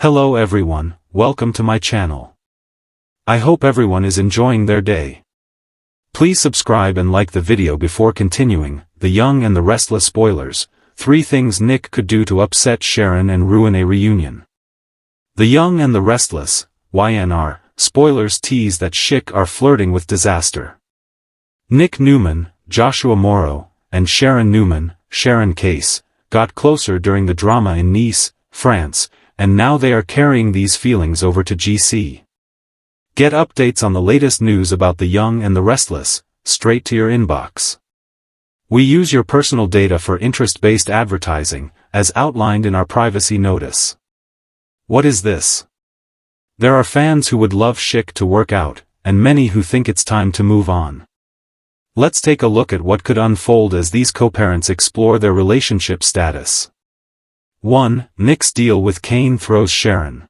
Hello everyone, welcome to my channel. I hope everyone is enjoying their day. Please subscribe and like the video before continuing. The Young and the Restless spoilers, 3 things Nick could do to upset Sharon and ruin a reunion. The Young and the Restless, Y&R, spoilers tease that Schick are flirting with disaster. Nick Newman, Joshua Morrow, and Sharon Newman, Sharon Case, got closer during the drama in Nice, France, and now they are carrying these feelings over to GC. Get updates on the latest news about The Young and the Restless, straight to your inbox. We use your personal data for interest-based advertising, as outlined in our privacy notice. What is this? There are fans who would love Schick to work out, and many who think it's time to move on. Let's take a look at what could unfold as these co-parents explore their relationship status. 1. Nick's deal with Kane throws Sharon.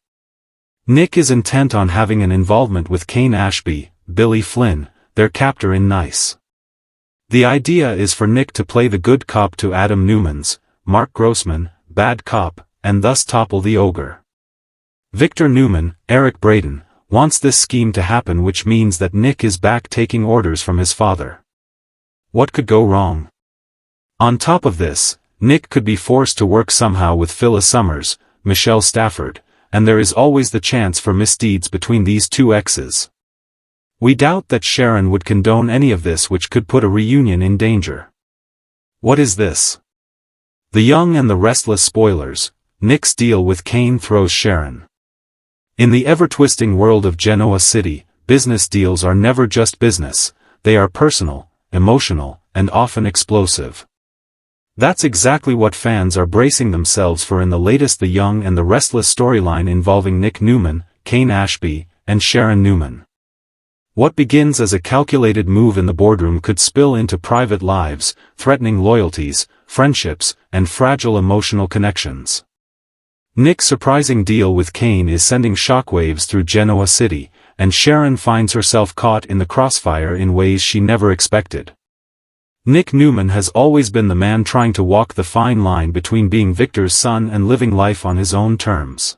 Nick is intent on having an involvement with Kane Ashby, Billy Flynn, their captor in Nice. The idea is for Nick to play the good cop to Adam Newman's, Mark Grossman, bad cop, and thus topple the ogre. Victor Newman, Eric Braeden, wants this scheme to happen, which means that Nick is back taking orders from his father. What could go wrong? On top of this, Nick could be forced to work somehow with Phyllis Summers, Michelle Stafford, and there is always the chance for misdeeds between these two exes. We doubt that Sharon would condone any of this, which could put a reunion in danger. What is this? The Young and the Restless spoilers, Nick's deal with Kane throws Sharon. In the ever-twisting world of Genoa City, business deals are never just business, they are personal, emotional, and often explosive. That's exactly what fans are bracing themselves for in the latest The Young and the Restless storyline involving Nick Newman, Kane Ashby, and Sharon Newman. What begins as a calculated move in the boardroom could spill into private lives, threatening loyalties, friendships, and fragile emotional connections. Nick's surprising deal with Kane is sending shockwaves through Genoa City, and Sharon finds herself caught in the crossfire in ways she never expected. Nick Newman has always been the man trying to walk the fine line between being Victor's son and living life on his own terms.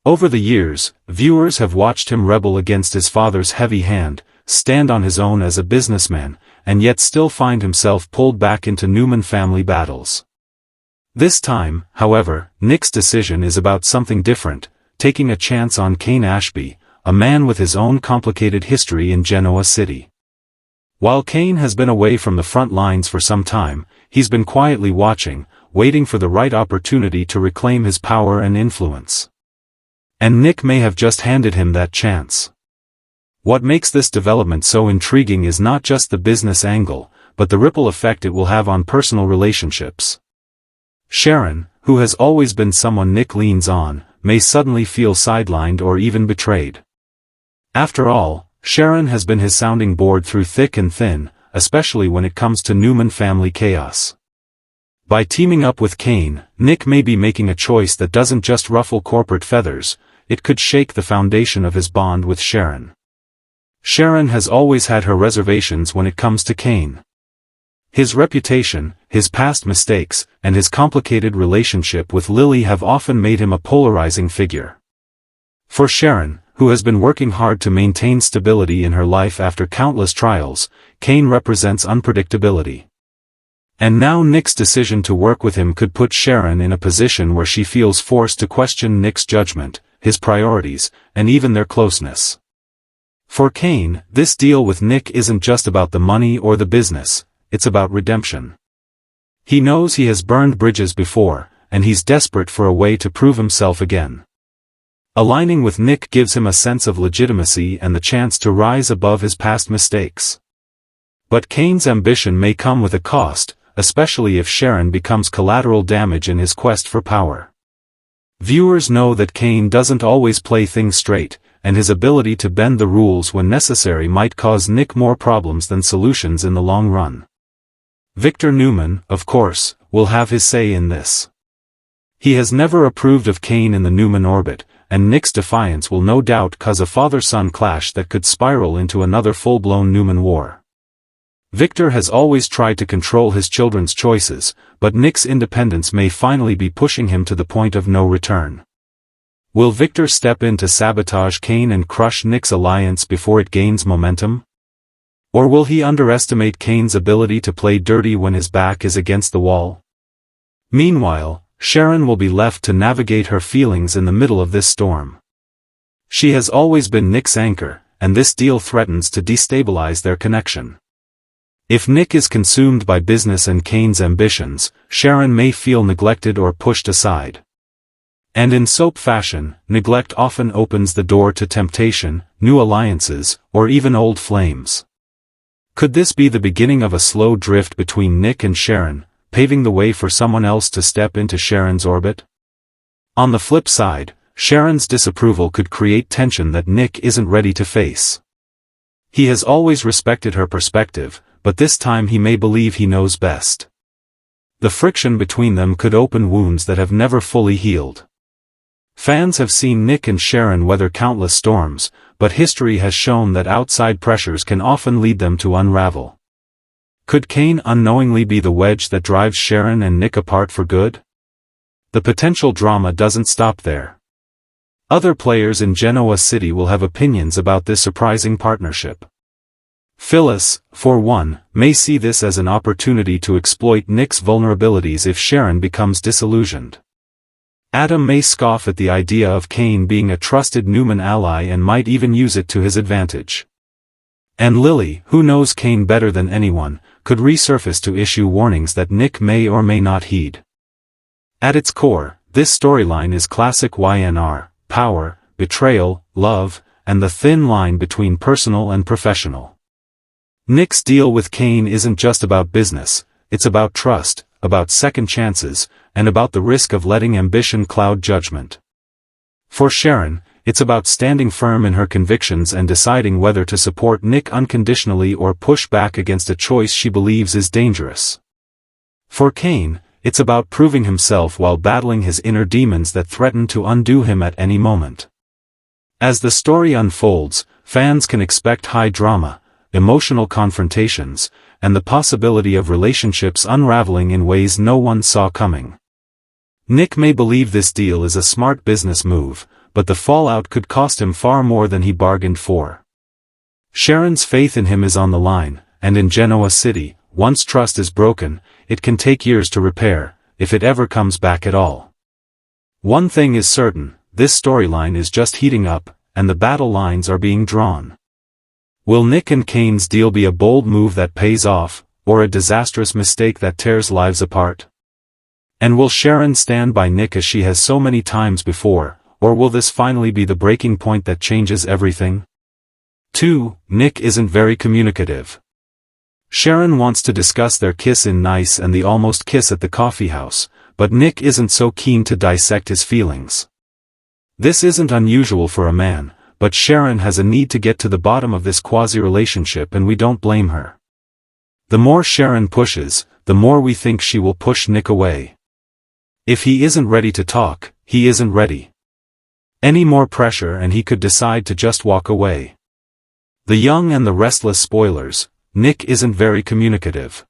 Over the years, viewers have watched him rebel against his father's heavy hand, stand on his own as a businessman, and yet still find himself pulled back into Newman family battles. This time, however, Nick's decision is about something different, taking a chance on Kane Ashby, a man with his own complicated history in Genoa City. While Kane has been away from the front lines for some time, he's been quietly watching, waiting for the right opportunity to reclaim his power and influence. And Nick may have just handed him that chance. What makes this development so intriguing is not just the business angle, but the ripple effect it will have on personal relationships. Sharon, who has always been someone Nick leans on, may suddenly feel sidelined or even betrayed. After all, Sharon has been his sounding board through thick and thin, especially when it comes to Newman family chaos. By teaming up with Kane, Nick may be making a choice that doesn't just ruffle corporate feathers, it could shake the foundation of his bond with Sharon. Sharon has always had her reservations when it comes to Kane. His reputation, his past mistakes, and his complicated relationship with Lily have often made him a polarizing figure. For Sharon, who has been working hard to maintain stability in her life after countless trials, Kane represents unpredictability. And now Nick's decision to work with him could put Sharon in a position where she feels forced to question Nick's judgment, his priorities, and even their closeness. For Kane, this deal with Nick isn't just about the money or the business, it's about redemption. He knows he has burned bridges before, and he's desperate for a way to prove himself again. Aligning with Nick gives him a sense of legitimacy and the chance to rise above his past mistakes. But Kane's ambition may come with a cost, especially if Sharon becomes collateral damage in his quest for power. Viewers know that Kane doesn't always play things straight, and his ability to bend the rules when necessary might cause Nick more problems than solutions in the long run. Victor Newman, of course, will have his say in this. He has never approved of Kane in the Newman orbit, and Nick's defiance will no doubt cause a father-son clash that could spiral into another full-blown Newman war. Victor has always tried to control his children's choices, but Nick's independence may finally be pushing him to the point of no return. Will Victor step in to sabotage Kane and crush Nick's alliance before it gains momentum? Or will he underestimate Kane's ability to play dirty when his back is against the wall? Meanwhile, Sharon will be left to navigate her feelings in the middle of this storm. She has always been Nick's anchor, and this deal threatens to destabilize their connection. If Nick is consumed by business and Kane's ambitions, Sharon may feel neglected or pushed aside. And in soap fashion, neglect often opens the door to temptation, new alliances, or even old flames. Could this be the beginning of a slow drift between Nick and Sharon, paving the way for someone else to step into Sharon's orbit? On the flip side, Sharon's disapproval could create tension that Nick isn't ready to face. He has always respected her perspective, but this time he may believe he knows best. The friction between them could open wounds that have never fully healed. Fans have seen Nick and Sharon weather countless storms, but history has shown that outside pressures can often lead them to unravel. Could Kane unknowingly be the wedge that drives Sharon and Nick apart for good? The potential drama doesn't stop there. Other players in Genoa City will have opinions about this surprising partnership. Phyllis, for one, may see this as an opportunity to exploit Nick's vulnerabilities if Sharon becomes disillusioned. Adam may scoff at the idea of Kane being a trusted Newman ally and might even use it to his advantage. And Lily, who knows Kane better than anyone, could resurface to issue warnings that Nick may or may not heed. At its core, this storyline is classic Y&R: power, betrayal, love, and the thin line between personal and professional. Nick's deal with Kane isn't just about business, it's about trust, about second chances, and about the risk of letting ambition cloud judgment. For Sharon, it's about standing firm in her convictions and deciding whether to support Nick unconditionally or push back against a choice she believes is dangerous. For Kane, it's about proving himself while battling his inner demons that threaten to undo him at any moment. As the story unfolds, fans can expect high drama, emotional confrontations, and the possibility of relationships unraveling in ways no one saw coming. Nick may believe this deal is a smart business move, but the fallout could cost him far more than he bargained for. Sharon's faith in him is on the line, and in Genoa City, once trust is broken, it can take years to repair, if it ever comes back at all. One thing is certain, this storyline is just heating up, and the battle lines are being drawn. Will Nick and Kane's deal be a bold move that pays off, or a disastrous mistake that tears lives apart? And will Sharon stand by Nick as she has so many times before, or will this finally be the breaking point that changes everything? 2. Nick isn't very communicative. Sharon wants to discuss their kiss in Nice and the almost kiss at the coffee house, but Nick isn't so keen to dissect his feelings. This isn't unusual for a man, but Sharon has a need to get to the bottom of this quasi-relationship and we don't blame her. The more Sharon pushes, the more we think she will push Nick away. If he isn't ready to talk, he isn't ready. Any more pressure and he could decide to just walk away. The young and the restless spoilers, Nick isn't very communicative.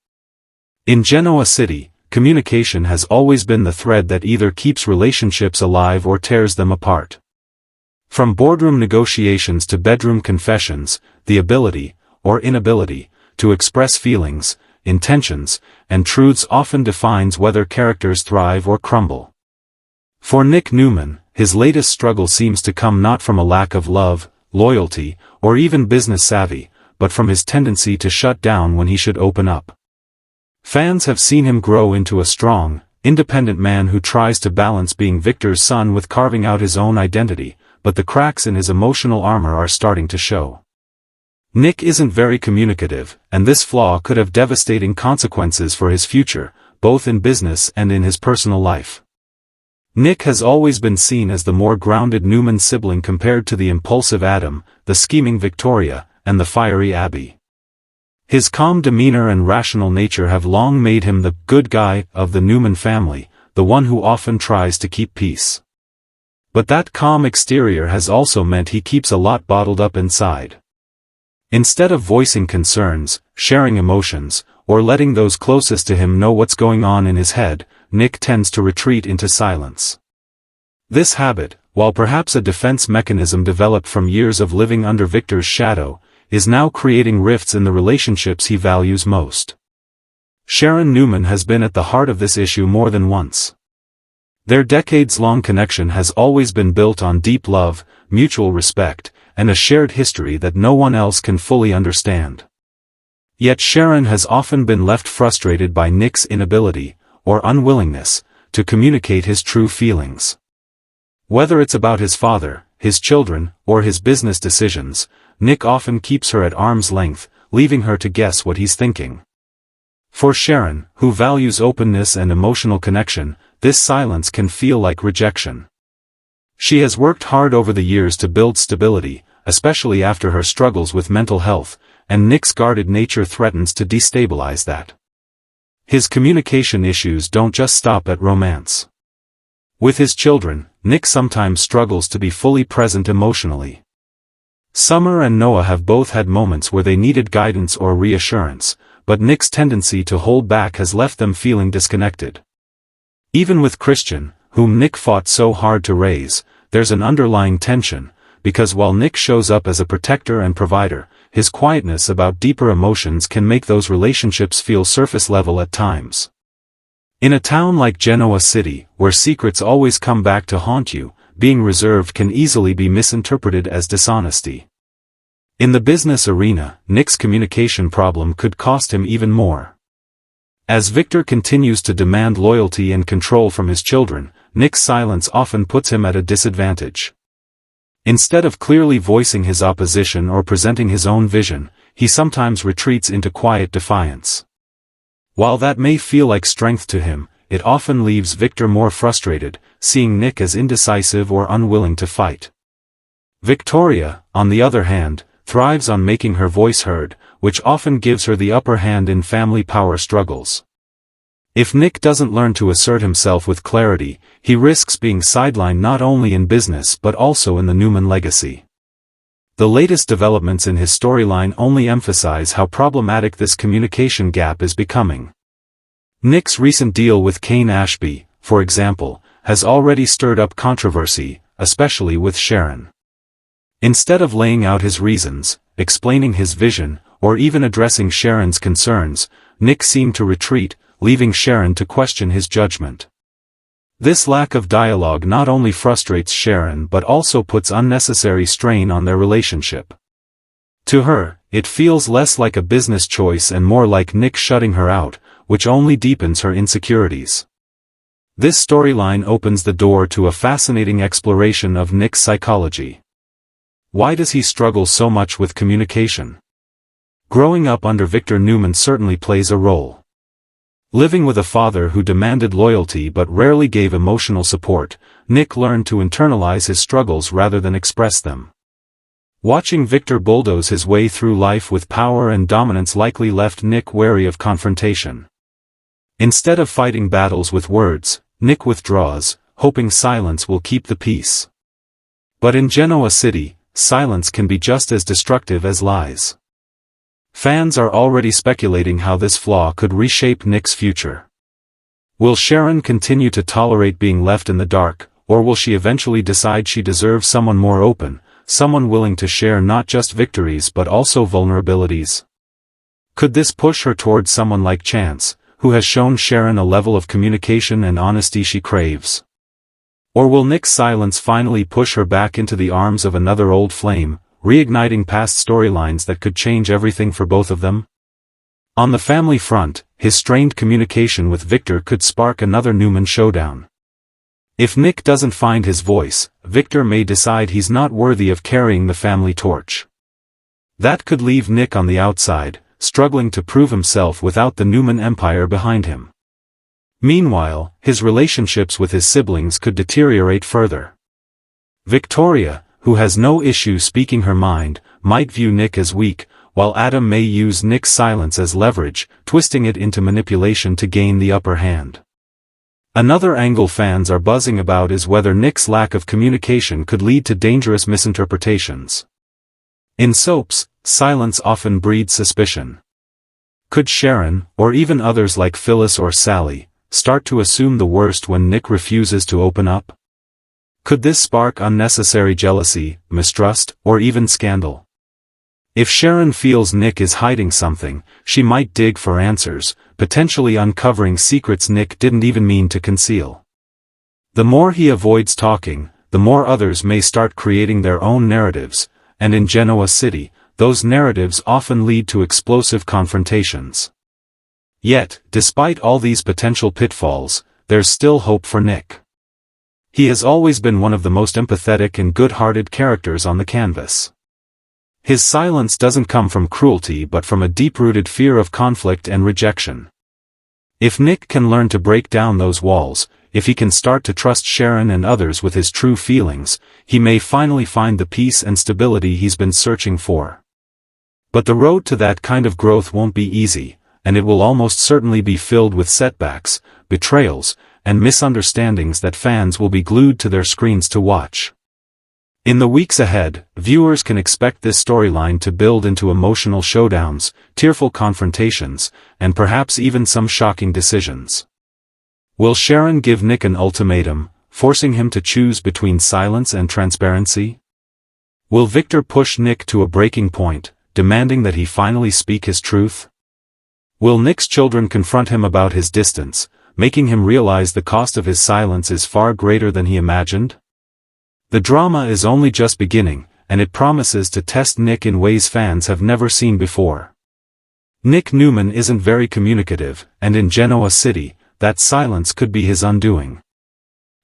In Genoa City, communication has always been the thread that either keeps relationships alive or tears them apart. From boardroom negotiations to bedroom confessions, the ability, or inability, to express feelings, intentions, and truths often defines whether characters thrive or crumble. For Nick Newman, his latest struggle seems to come not from a lack of love, loyalty, or even business savvy, but from his tendency to shut down when he should open up. Fans have seen him grow into a strong, independent man who tries to balance being Victor's son with carving out his own identity, but the cracks in his emotional armor are starting to show. Nick isn't very communicative, and this flaw could have devastating consequences for his future, both in business and in his personal life. Nick has always been seen as the more grounded Newman sibling compared to the impulsive Adam, the scheming Victoria, and the fiery Abby. His calm demeanor and rational nature have long made him the good guy of the Newman family, the one who often tries to keep peace. But that calm exterior has also meant he keeps a lot bottled up inside. Instead of voicing concerns, sharing emotions, or letting those closest to him know what's going on in his head, Nick tends to retreat into silence. This habit, while perhaps a defense mechanism developed from years of living under Victor's shadow, is now creating rifts in the relationships he values most. Sharon Newman has been at the heart of this issue more than once. Their decades-long connection has always been built on deep love, mutual respect, and a shared history that no one else can fully understand. Yet Sharon has often been left frustrated by Nick's inability, or unwillingness, to communicate his true feelings. Whether it's about his father, his children, or his business decisions, Nick often keeps her at arm's length, leaving her to guess what he's thinking. For Sharon, who values openness and emotional connection, this silence can feel like rejection. She has worked hard over the years to build stability, especially after her struggles with mental health, and Nick's guarded nature threatens to destabilize that. His communication issues don't just stop at romance. With his children, Nick sometimes struggles to be fully present emotionally. Summer and Noah have both had moments where they needed guidance or reassurance, but Nick's tendency to hold back has left them feeling disconnected. Even with Christian, whom Nick fought so hard to raise, there's an underlying tension, because while Nick shows up as a protector and provider, his quietness about deeper emotions can make those relationships feel surface level at times. In a town like Genoa City, where secrets always come back to haunt you, being reserved can easily be misinterpreted as dishonesty. In the business arena, Nick's communication problem could cost him even more. As Victor continues to demand loyalty and control from his children, Nick's silence often puts him at a disadvantage. Instead of clearly voicing his opposition or presenting his own vision, he sometimes retreats into quiet defiance. While that may feel like strength to him, it often leaves Victor more frustrated, seeing Nick as indecisive or unwilling to fight. Victoria, on the other hand, thrives on making her voice heard, which often gives her the upper hand in family power struggles. If Nick doesn't learn to assert himself with clarity, he risks being sidelined not only in business but also in the Newman legacy. The latest developments in his storyline only emphasize how problematic this communication gap is becoming. Nick's recent deal with Kane Ashby, for example, has already stirred up controversy, especially with Sharon. Instead of laying out his reasons, explaining his vision, or even addressing Sharon's concerns, Nick seemed to retreat, leaving Sharon to question his judgment. This lack of dialogue not only frustrates Sharon but also puts unnecessary strain on their relationship. To her, it feels less like a business choice and more like Nick shutting her out, which only deepens her insecurities. This storyline opens the door to a fascinating exploration of Nick's psychology. Why does he struggle so much with communication? Growing up under Victor Newman certainly plays a role. Living with a father who demanded loyalty but rarely gave emotional support, Nick learned to internalize his struggles rather than express them. Watching Victor bulldoze his way through life with power and dominance likely left Nick wary of confrontation. Instead of fighting battles with words, Nick withdraws, hoping silence will keep the peace. But in Genoa City, silence can be just as destructive as lies. Fans are already speculating how this flaw could reshape Nick's future. Will Sharon continue to tolerate being left in the dark, or will she eventually decide she deserves someone more open, someone willing to share not just victories but also vulnerabilities? Could this push her towards someone like Chance, who has shown Sharon a level of communication and honesty she craves? Or will Nick's silence finally push her back into the arms of another old flame, reigniting past storylines that could change everything for both of them? On the family front, his strained communication with Victor could spark another Newman showdown. If Nick doesn't find his voice, Victor may decide he's not worthy of carrying the family torch. That could leave Nick on the outside, struggling to prove himself without the Newman empire behind him. Meanwhile, his relationships with his siblings could deteriorate further. Victoria, who has no issue speaking her mind, might view Nick as weak, while Adam may use Nick's silence as leverage, twisting it into manipulation to gain the upper hand. Another angle fans are buzzing about is whether Nick's lack of communication could lead to dangerous misinterpretations. In soaps, silence often breeds suspicion. Could Sharon, or even others like Phyllis or Sally, start to assume the worst when Nick refuses to open up? Could this spark unnecessary jealousy, mistrust, or even scandal? If Sharon feels Nick is hiding something, she might dig for answers, potentially uncovering secrets Nick didn't even mean to conceal. The more he avoids talking, the more others may start creating their own narratives, and in Genoa City, those narratives often lead to explosive confrontations. Yet, despite all these potential pitfalls, there's still hope for Nick. He has always been one of the most empathetic and good-hearted characters on the canvas. His silence doesn't come from cruelty but from a deep-rooted fear of conflict and rejection. If Nick can learn to break down those walls, if he can start to trust Sharon and others with his true feelings, he may finally find the peace and stability he's been searching for. But the road to that kind of growth won't be easy, and it will almost certainly be filled with setbacks, betrayals, and misunderstandings that fans will be glued to their screens to watch. In the weeks ahead, viewers can expect this storyline to build into emotional showdowns, tearful confrontations, and perhaps even some shocking decisions. Will Sharon give Nick an ultimatum, forcing him to choose between silence and transparency? Will Victor push Nick to a breaking point, demanding that he finally speak his truth? Will Nick's children confront him about his distance, making him realize the cost of his silence is far greater than he imagined? The drama is only just beginning, and it promises to test Nick in ways fans have never seen before. Nick Newman isn't very communicative, and in Genoa City, that silence could be his undoing.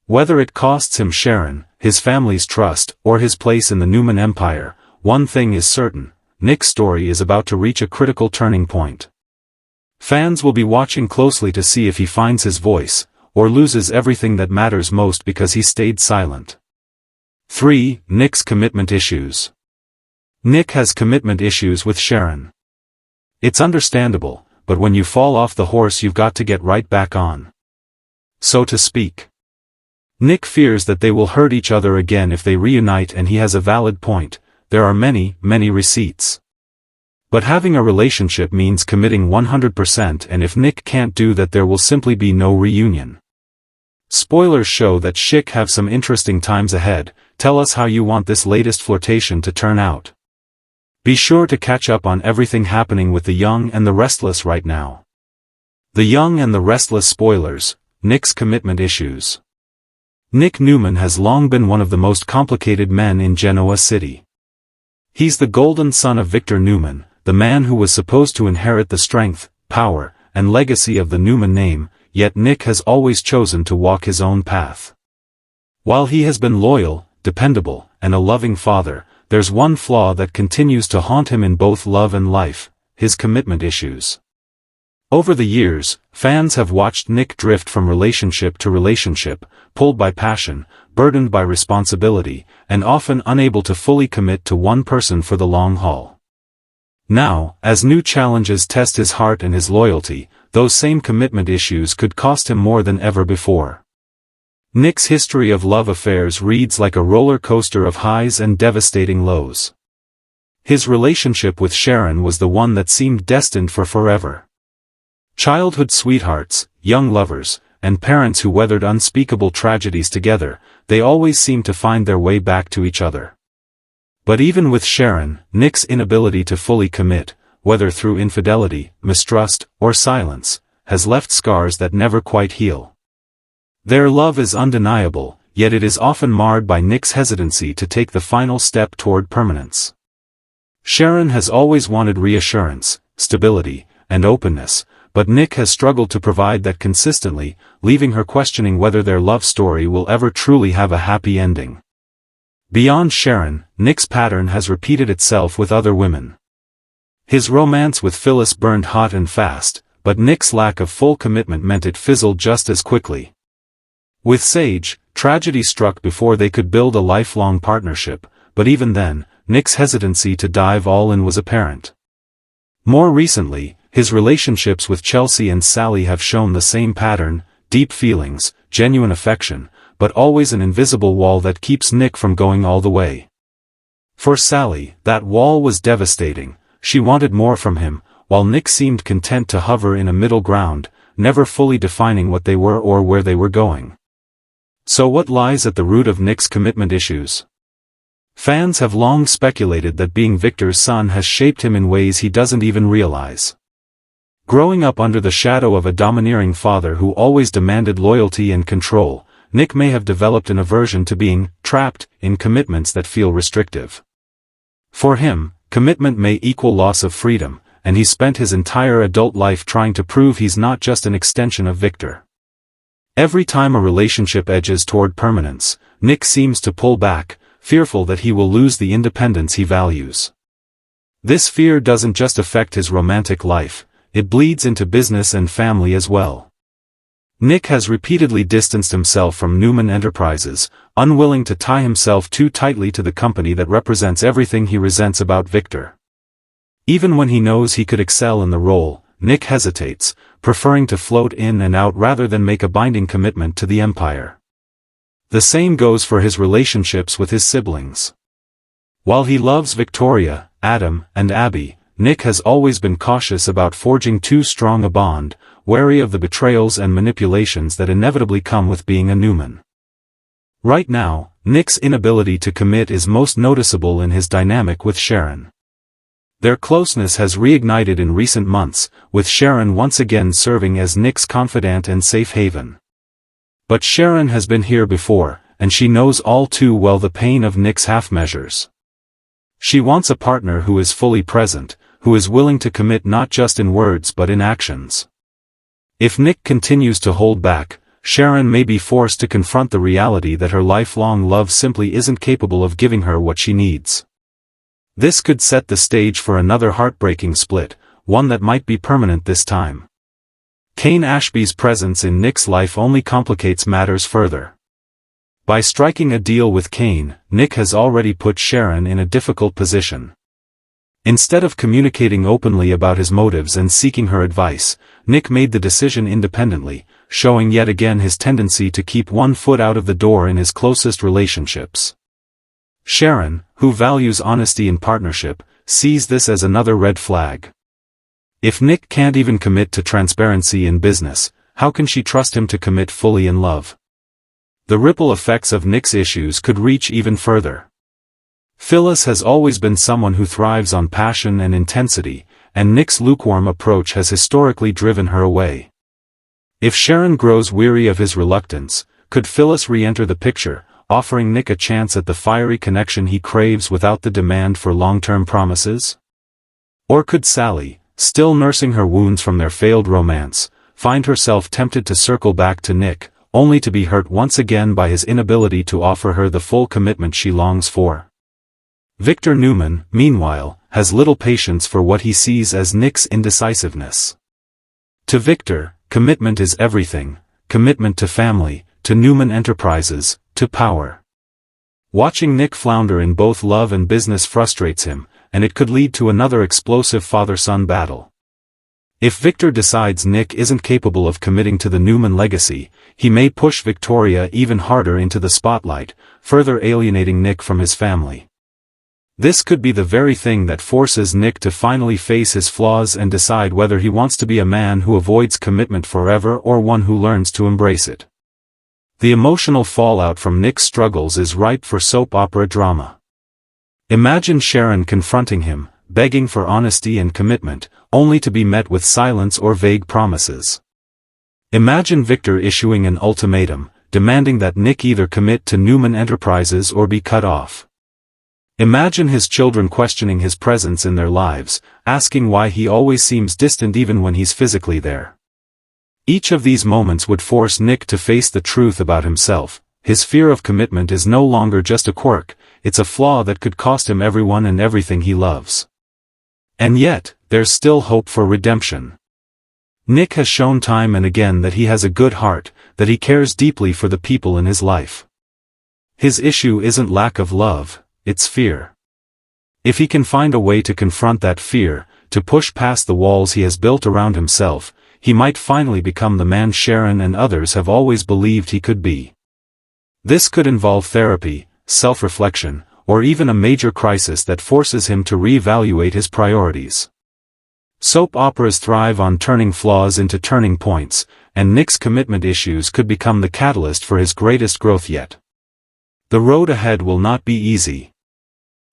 Whether it costs him Sharon, his family's trust, or his place in the Newman Empire, one thing is certain: Nick's story is about to reach a critical turning point. Fans will be watching closely to see if he finds his voice, or loses everything that matters most because he stayed silent. 3. Nick's commitment issues. Nick has commitment issues with Sharon. It's understandable, but when you fall off the horse you've got to get right back on, so to speak. Nick fears that they will hurt each other again if they reunite, and he has a valid point: there are many receipts. But having a relationship means committing 100%, and if Nick can't do that, there will simply be no reunion. Spoilers show that Schick have some interesting times ahead. Tell us how you want this latest flirtation to turn out. Be sure to catch up on everything happening with The Young and the Restless right now. The Young and the Restless spoilers: Nick's commitment issues. Nick Newman has long been one of the most complicated men in Genoa City. He's the golden son of Victor Newman, the man who was supposed to inherit the strength, power, and legacy of the Newman name, yet Nick has always chosen to walk his own path. While he has been loyal, dependable, and a loving father, there's one flaw that continues to haunt him in both love and life: his commitment issues. Over the years, fans have watched Nick drift from relationship to relationship, pulled by passion, burdened by responsibility, and often unable to fully commit to one person for the long haul. Now, as new challenges test his heart and his loyalty, those same commitment issues could cost him more than ever before. Nick's history of love affairs reads like a roller coaster of highs and devastating lows. His relationship with Sharon was the one that seemed destined for forever. Childhood sweethearts, young lovers, and parents who weathered unspeakable tragedies together, they always seemed to find their way back to each other. But even with Sharon, Nick's inability to fully commit, whether through infidelity, mistrust, or silence, has left scars that never quite heal. Their love is undeniable, yet it is often marred by Nick's hesitancy to take the final step toward permanence. Sharon has always wanted reassurance, stability, and openness, but Nick has struggled to provide that consistently, leaving her questioning whether their love story will ever truly have a happy ending. Beyond Sharon, Nick's pattern has repeated itself with other women. His romance with Phyllis burned hot and fast, but Nick's lack of full commitment meant it fizzled just as quickly. With Sage, tragedy struck before they could build a lifelong partnership, but even then, Nick's hesitancy to dive all in was apparent. More recently, his relationships with Chelsea and Sally have shown the same pattern: deep feelings, genuine affection, but always an invisible wall that keeps Nick from going all the way. For Sally, that wall was devastating. She wanted more from him, while Nick seemed content to hover in a middle ground, never fully defining what they were or where they were going. So what lies at the root of Nick's commitment issues? Fans have long speculated that being Victor's son has shaped him in ways he doesn't even realize. Growing up under the shadow of a domineering father who always demanded loyalty and control, Nick may have developed an aversion to being trapped in commitments that feel restrictive. For him, commitment may equal loss of freedom, and he spent his entire adult life trying to prove he's not just an extension of Victor. Every time a relationship edges toward permanence, Nick seems to pull back, fearful that he will lose the independence he values. This fear doesn't just affect his romantic life, it bleeds into business and family as well. Nick has repeatedly distanced himself from Newman Enterprises, unwilling to tie himself too tightly to the company that represents everything he resents about Victor. Even when he knows he could excel in the role, Nick hesitates, preferring to float in and out rather than make a binding commitment to the empire. The same goes for his relationships with his siblings. While he loves Victoria, Adam, and Abby, Nick has always been cautious about forging too strong a bond, wary of the betrayals and manipulations that inevitably come with being a Newman. Right now, Nick's inability to commit is most noticeable in his dynamic with Sharon. Their closeness has reignited in recent months, with Sharon once again serving as Nick's confidant and safe haven. But Sharon has been here before, and she knows all too well the pain of Nick's half-measures. She wants a partner who is fully present, who is willing to commit not just in words but in actions. If Nick continues to hold back, Sharon may be forced to confront the reality that her lifelong love simply isn't capable of giving her what she needs. This could set the stage for another heartbreaking split, one that might be permanent this time. Kane Ashby's presence in Nick's life only complicates matters further. By striking a deal with Kane, Nick has already put Sharon in a difficult position. Instead of communicating openly about his motives and seeking her advice, Nick made the decision independently, showing yet again his tendency to keep one foot out of the door in his closest relationships. Sharon, who values honesty in partnership, sees this as another red flag. If Nick can't even commit to transparency in business, how can she trust him to commit fully in love? The ripple effects of Nick's issues could reach even further. Phyllis has always been someone who thrives on passion and intensity, and Nick's lukewarm approach has historically driven her away. If Sharon grows weary of his reluctance, could Phyllis re-enter the picture, offering Nick a chance at the fiery connection he craves without the demand for long-term promises? Or could Sally, still nursing her wounds from their failed romance, find herself tempted to circle back to Nick, only to be hurt once again by his inability to offer her the full commitment she longs for? Victor Newman, meanwhile, has little patience for what he sees as Nick's indecisiveness. To Victor, commitment is everything: commitment to family, to Newman Enterprises, to power. Watching Nick flounder in both love and business frustrates him, and it could lead to another explosive father-son battle. If Victor decides Nick isn't capable of committing to the Newman legacy, he may push Victoria even harder into the spotlight, further alienating Nick from his family. This could be the very thing that forces Nick to finally face his flaws and decide whether he wants to be a man who avoids commitment forever or one who learns to embrace it. The emotional fallout from Nick's struggles is ripe for soap opera drama. Imagine Sharon confronting him, begging for honesty and commitment, only to be met with silence or vague promises. Imagine Victor issuing an ultimatum, demanding that Nick either commit to Newman Enterprises or be cut off. Imagine his children questioning his presence in their lives, asking why he always seems distant even when he's physically there. Each of these moments would force Nick to face the truth about himself. His fear of commitment is no longer just a quirk, it's a flaw that could cost him everyone and everything he loves. And yet, there's still hope for redemption. Nick has shown time and again that he has a good heart, that he cares deeply for the people in his life. His issue isn't lack of love, it's fear. If he can find a way to confront that fear, to push past the walls he has built around himself, he might finally become the man Sharon and others have always believed he could be. This could involve therapy, self-reflection, or even a major crisis that forces him to reevaluate his priorities. Soap operas thrive on turning flaws into turning points, and Nick's commitment issues could become the catalyst for his greatest growth yet. The road ahead will not be easy.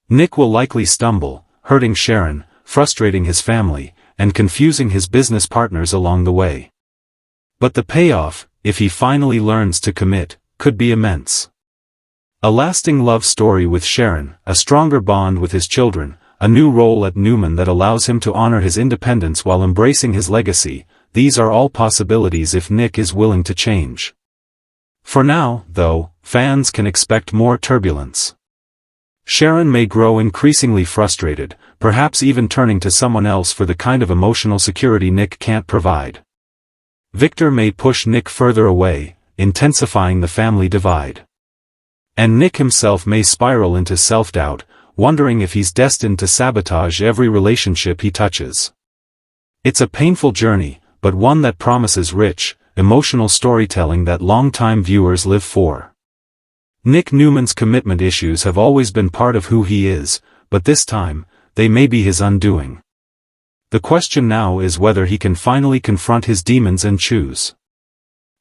Nick will likely stumble, hurting Sharon, frustrating his family, and confusing his business partners along the way. But the payoff, if he finally learns to commit, could be immense. A lasting love story with Sharon, a stronger bond with his children, a new role at Newman that allows him to honor his independence while embracing his legacy, these are all possibilities if Nick is willing to change. For now, though, fans can expect more turbulence. Sharon may grow increasingly frustrated, perhaps even turning to someone else for the kind of emotional security Nick can't provide. Victor may push Nick further away, intensifying the family divide. And Nick himself may spiral into self-doubt, wondering if he's destined to sabotage every relationship he touches. It's a painful journey, but one that promises rich, emotional storytelling that longtime viewers live for. Nick Newman's commitment issues have always been part of who he is, but this time, they may be his undoing. The question now is whether he can finally confront his demons and choose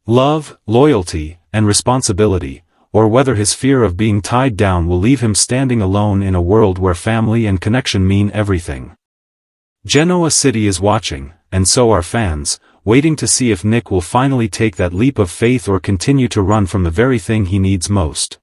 love, loyalty, and responsibility, or whether his fear of being tied down will leave him standing alone in a world where family and connection mean everything. Genoa City is watching, and so are fans, waiting to see if Nick will finally take that leap of faith or continue to run from the very thing he needs most.